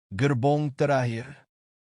Gerbong terakhir.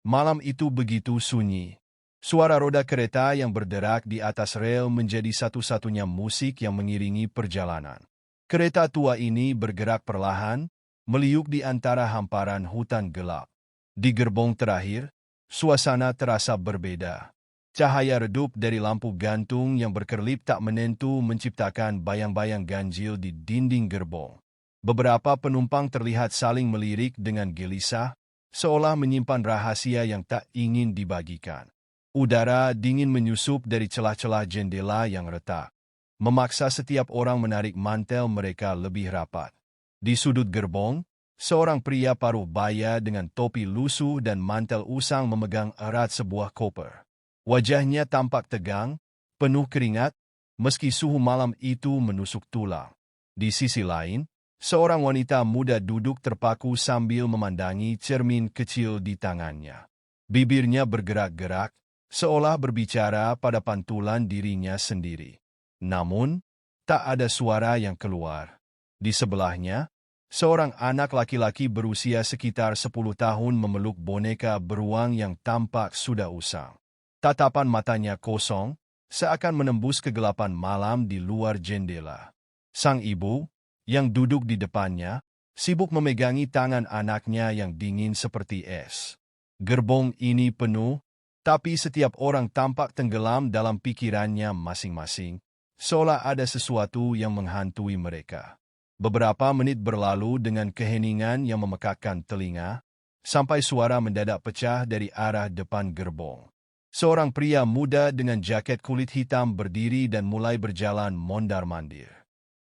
Malam itu begitu sunyi. Suara roda kereta yang berderak di atas rel menjadi satu-satunya musik yang mengiringi perjalanan. Kereta tua ini bergerak perlahan, meliuk di antara hamparan hutan gelap. Di gerbong terakhir, suasana terasa berbeda. Cahaya redup dari lampu gantung yang berkerlip tak menentu menciptakan bayang-bayang ganjil di dinding gerbong. Beberapa penumpang terlihat saling melirik dengan gelisah, seolah menyimpan rahasia yang tak ingin dibagikan. Udara dingin menyusup dari celah-celah jendela yang retak, memaksa setiap orang menarik mantel mereka lebih rapat. Di sudut gerbong, seorang pria paruh baya dengan topi lusuh dan mantel usang memegang erat sebuah koper. Wajahnya tampak tegang, penuh keringat, meski suhu malam itu menusuk tulang. Di sisi lain, seorang wanita muda duduk terpaku sambil memandangi cermin kecil di tangannya. Bibirnya bergerak-gerak, seolah berbicara pada pantulan dirinya sendiri. Namun, tak ada suara yang keluar. Di sebelahnya, seorang anak laki-laki berusia sekitar 10 tahun memeluk boneka beruang yang tampak sudah usang. Tatapan matanya kosong, seakan menembus kegelapan malam di luar jendela. Sang ibu, yang duduk di depannya, sibuk memegangi tangan anaknya yang dingin seperti es. Gerbong ini penuh, tapi setiap orang tampak tenggelam dalam pikirannya masing-masing, seolah ada sesuatu yang menghantui mereka. Beberapa menit berlalu dengan keheningan yang memekakkan telinga, sampai suara mendadak pecah dari arah depan gerbong. Seorang pria muda dengan jaket kulit hitam berdiri dan mulai berjalan mondar-mandir.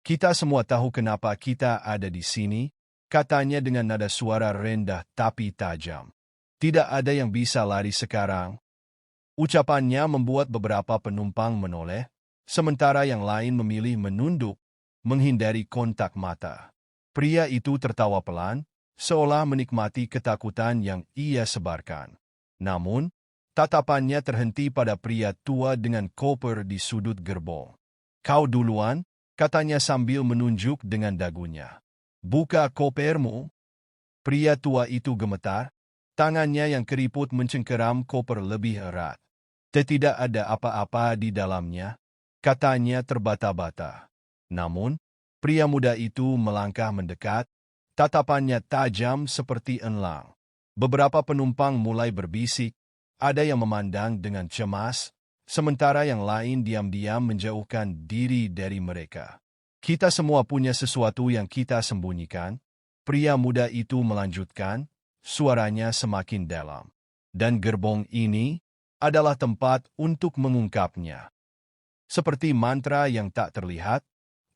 "Kita semua tahu kenapa kita ada di sini," katanya dengan nada suara rendah tapi tajam. "Tidak ada yang bisa lari sekarang." Ucapannya membuat beberapa penumpang menoleh, sementara yang lain memilih menunduk, menghindari kontak mata. Pria itu tertawa pelan, seolah menikmati ketakutan yang ia sebarkan. Namun, tatapannya terhenti pada pria tua dengan koper di sudut gerbong. "Kau duluan," katanya sambil menunjuk dengan dagunya. "Buka kopermu." Pria tua itu gemetar, tangannya yang keriput mencengkeram koper lebih erat. "Tidak ada apa-apa di dalamnya," katanya terbata-bata. Namun, pria muda itu melangkah mendekat, tatapannya tajam seperti elang. Beberapa penumpang mulai berbisik, ada yang memandang dengan cemas, sementara yang lain diam-diam menjauhkan diri dari mereka. "Kita semua punya sesuatu yang kita sembunyikan," pria muda itu melanjutkan, suaranya semakin dalam. "Dan gerbong ini adalah tempat untuk mengungkapnya." Seperti mantra yang tak terlihat,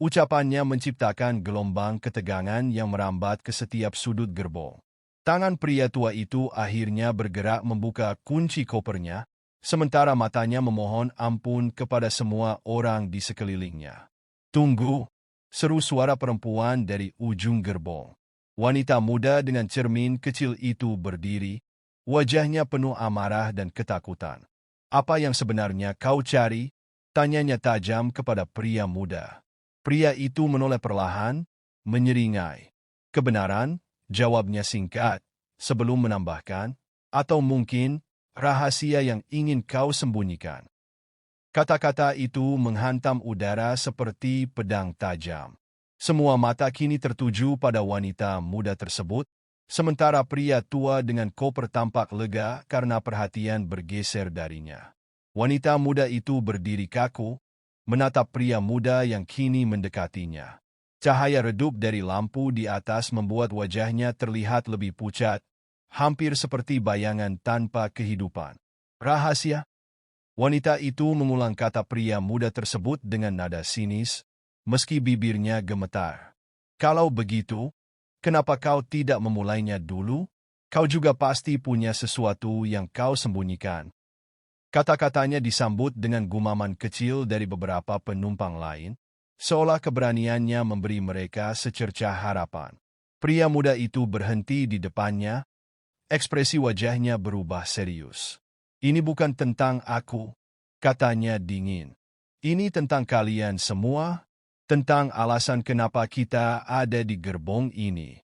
ucapannya menciptakan gelombang ketegangan yang merambat ke setiap sudut gerbong. Tangan pria tua itu akhirnya bergerak membuka kunci kopernya, sementara matanya memohon ampun kepada semua orang di sekelilingnya. "Tunggu!" seru suara perempuan dari ujung gerbong. Wanita muda dengan cermin kecil itu berdiri, wajahnya penuh amarah dan ketakutan. "Apa yang sebenarnya kau cari?" tanyanya tajam kepada pria muda. Pria itu menoleh perlahan, menyeringai. "Kebenaran," jawabnya singkat, sebelum menambahkan, "atau mungkin rahasia yang ingin kau sembunyikan." Kata-kata itu menghantam udara seperti pedang tajam. Semua mata kini tertuju pada wanita muda tersebut, sementara pria tua dengan koper tampak lega karena perhatian bergeser darinya. Wanita muda itu berdiri kaku, menatap pria muda yang kini mendekatinya. Cahaya redup dari lampu di atas membuat wajahnya terlihat lebih pucat, hampir seperti bayangan tanpa kehidupan. "Rahasia?" Wanita itu mengulang kata pria muda tersebut dengan nada sinis, meski bibirnya gemetar. "Kalau begitu, kenapa kau tidak memulainya dulu? Kau juga pasti punya sesuatu yang kau sembunyikan." Kata-katanya disambut dengan gumaman kecil dari beberapa penumpang lain, seolah keberaniannya memberi mereka secercah harapan. Pria muda itu berhenti di depannya, ekspresi wajahnya berubah serius. "Ini bukan tentang aku," katanya dingin. "Ini tentang kalian semua, tentang alasan kenapa kita ada di gerbong ini."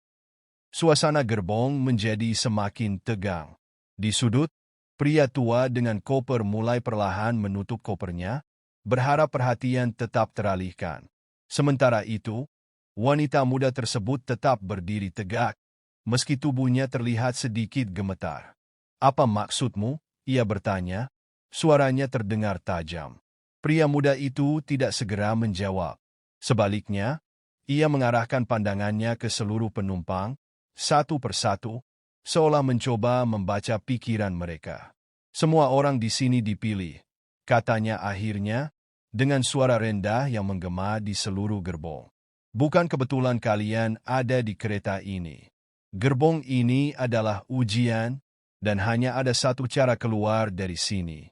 Suasana gerbong menjadi semakin tegang. Di sudut, pria tua dengan koper mulai perlahan menutup kopernya, berharap perhatian tetap teralihkan. Sementara itu, wanita muda tersebut tetap berdiri tegak, meski tubuhnya terlihat sedikit gemetar. "Apa maksudmu?" ia bertanya. Suaranya terdengar tajam. Pria muda itu tidak segera menjawab. Sebaliknya, ia mengarahkan pandangannya ke seluruh penumpang, satu persatu, seolah mencoba membaca pikiran mereka. "Semua orang di sini dipilih," katanya akhirnya, dengan suara rendah yang menggema di seluruh gerbong. "Bukan kebetulan kalian ada di kereta ini. Gerbong ini adalah ujian, dan hanya ada satu cara keluar dari sini."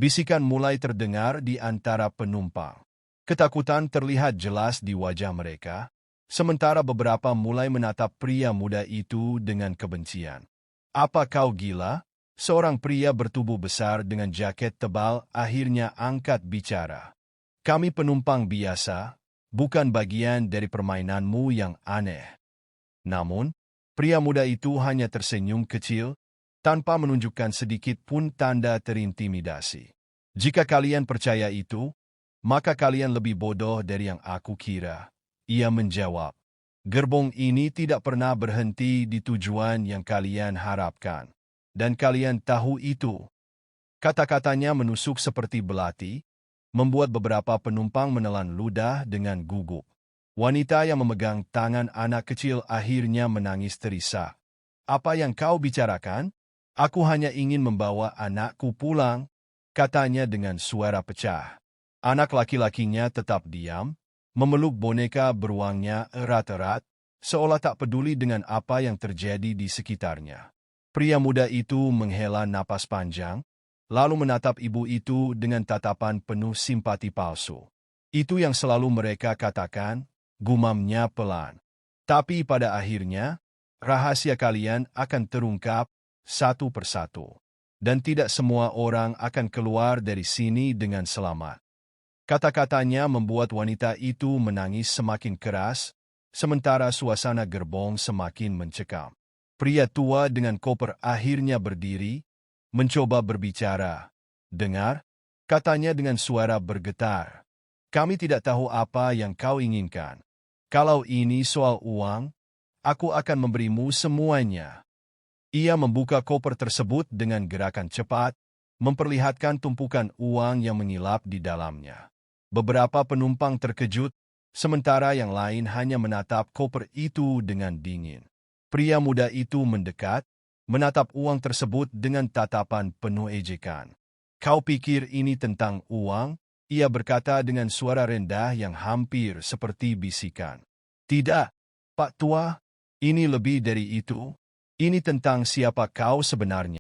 Bisikan mulai terdengar di antara penumpang. Ketakutan terlihat jelas di wajah mereka, sementara beberapa mulai menatap pria muda itu dengan kebencian. "Apa kau gila?" Seorang pria bertubuh besar dengan jaket tebal akhirnya angkat bicara. "Kami penumpang biasa, bukan bagian dari permainanmu yang aneh." Namun, pria muda itu hanya tersenyum kecil, tanpa menunjukkan sedikit pun tanda terintimidasi. "Jika kalian percaya itu, maka kalian lebih bodoh dari yang aku kira," ia menjawab. "Gerbong ini tidak pernah berhenti di tujuan yang kalian harapkan. Dan kalian tahu itu." Kata-katanya menusuk seperti belati, membuat beberapa penumpang menelan ludah dengan gugup. Wanita yang memegang tangan anak kecil akhirnya menangis terisak. "Apa yang kau bicarakan?" "Aku hanya ingin membawa anakku pulang," katanya dengan suara pecah. Anak laki-lakinya tetap diam, memeluk boneka beruangnya erat-erat, seolah tak peduli dengan apa yang terjadi di sekitarnya. Pria muda itu menghela napas panjang, lalu menatap ibu itu dengan tatapan penuh simpati palsu. "Itu yang selalu mereka katakan," gumamnya pelan. "Tapi pada akhirnya, rahasia kalian akan terungkap satu persatu. Dan tidak semua orang akan keluar dari sini dengan selamat." Kata-katanya membuat wanita itu menangis semakin keras, sementara suasana gerbong semakin mencekam. Pria tua dengan koper akhirnya berdiri, mencoba berbicara. "Dengar," katanya dengan suara bergetar. "Kami tidak tahu apa yang kau inginkan. Kalau ini soal uang, aku akan memberimu semuanya." Ia membuka koper tersebut dengan gerakan cepat, memperlihatkan tumpukan uang yang mengilap di dalamnya. Beberapa penumpang terkejut, sementara yang lain hanya menatap koper itu dengan dingin. Pria muda itu mendekat, menatap uang tersebut dengan tatapan penuh ejekan. "Kau pikir ini tentang uang?" ia berkata dengan suara rendah yang hampir seperti bisikan. "Tidak, Pak Tua, ini lebih dari itu. Ini tentang siapa kau sebenarnya."